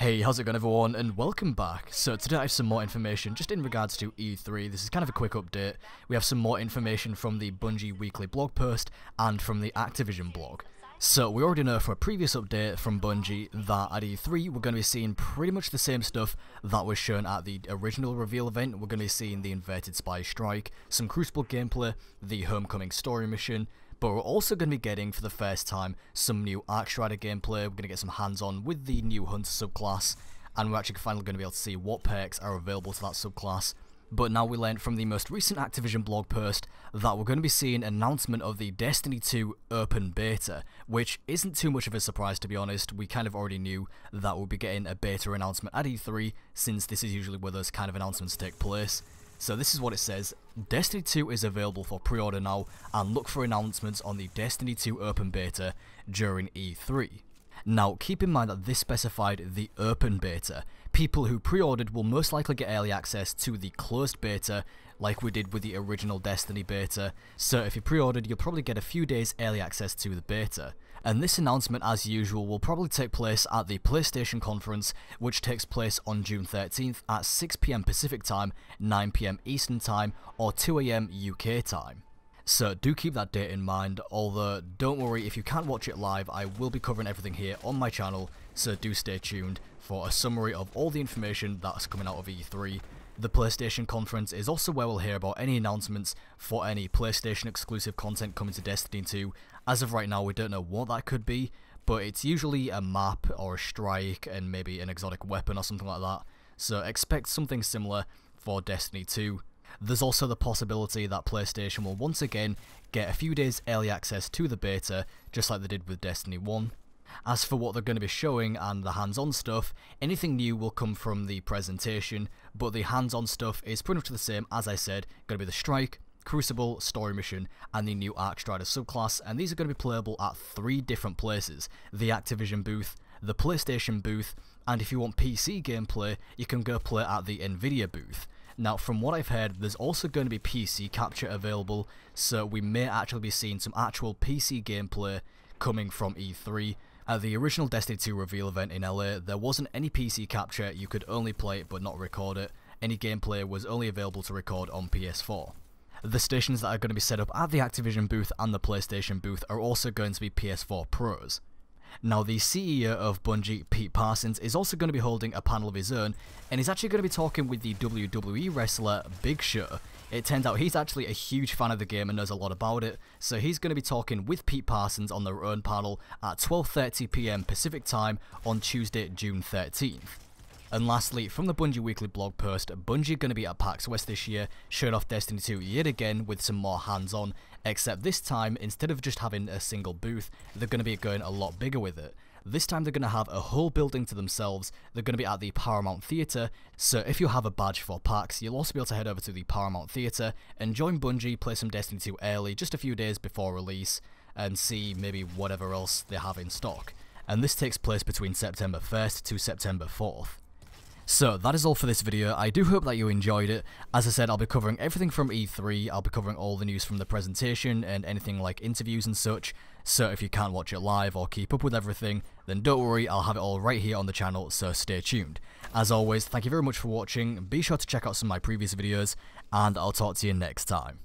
Hey, how's it going everyone, and welcome back. So today I have some more information just in regards to E3. This is kind of a quick update. We have some more information from the Bungie weekly blog post and from the Activision blog. So we already know from a previous update from Bungie that at E3 we're going to be seeing pretty much the same stuff that was shown at the original reveal event. We're going to be seeing the Inverted Spy Strike, some Crucible gameplay, the Homecoming story mission, but we're also going to be getting, for the first time, some new Arc Strider gameplay. We're going to get some hands-on with the new Hunter subclass, and we're actually finally going to be able to see what perks are available to that subclass. But now we learned from the most recent Activision blog post that we're going to be seeing an announcement of the Destiny 2 open beta, which isn't too much of a surprise, to be honest. We kind of already knew that we'll be getting a beta announcement at E3, since this is usually where those kind of announcements take place. So this is what it says: Destiny 2 is available for pre-order now, and look for announcements on the Destiny 2 open beta during E3. Now keep in mind that this specified the open beta. People who pre-ordered will most likely get early access to the closed beta, like we did with the original Destiny beta. So if you pre-ordered, you'll probably get a few days early access to the beta. And this announcement, as usual, will probably take place at the PlayStation conference, which takes place on June 13th at 6 PM Pacific time, 9 PM Eastern time, or 2 AM UK time. So do keep that date in mind, although don't worry if you can't watch it live. I will be covering everything here on my channel, so do stay tuned for a summary of all the information that's coming out of E3. The PlayStation conference is also where we'll hear about any announcements for any PlayStation exclusive content coming to Destiny 2. As of right now, we don't know what that could be, but it's usually a map or a strike and maybe an exotic weapon or something like that. So expect something similar for Destiny 2. There's also the possibility that PlayStation will once again get a few days early access to the beta, just like they did with Destiny 1. As for what they're going to be showing and the hands-on stuff, anything new will come from the presentation, but the hands-on stuff is pretty much the same. As I said, going to be the Strike, Crucible, Story Mission, and the new Arc Strider subclass, and these are going to be playable at 3 different places: the Activision booth, the PlayStation booth, and if you want PC gameplay, you can go play at the Nvidia booth. Now, from what I've heard, there's also going to be PC capture available, so we may actually be seeing some actual PC gameplay coming from E3. At the original Destiny 2 reveal event in LA, there wasn't any PC capture. You could only play it but not record it. Any gameplay was only available to record on PS4. The stations that are going to be set up at the Activision booth and the PlayStation booth are also going to be PS4 Pros. Now, the CEO of Bungie, Pete Parsons, is also going to be holding a panel of his own, and he's actually going to be talking with the WWE wrestler Big Show. It turns out he's actually a huge fan of the game and knows a lot about it, so he's going to be talking with Pete Parsons on their own panel at 12:30 PM Pacific time on Tuesday, June 13th. And lastly, from the Bungie weekly blog post, Bungie are going to be at PAX West this year, showing off Destiny 2 yet again with some more hands-on, except this time, instead of just having a single booth, they're going to be going a lot bigger with it. This time they're going to have a whole building to themselves. They're going to be at the Paramount Theatre, so if you have a badge for PAX, you'll also be able to head over to the Paramount Theatre and join Bungie, play some Destiny 2 early, just a few days before release, and see maybe whatever else they have in stock. And this takes place between September 1st to September 4th. So that is all for this video. I do hope that you enjoyed it. As I said, I'll be covering everything from E3, I'll be covering all the news from the presentation and anything like interviews and such, so if you can't watch it live or keep up with everything, then don't worry, I'll have it all right here on the channel, so stay tuned. As always, thank you very much for watching, be sure to check out some of my previous videos, and I'll talk to you next time.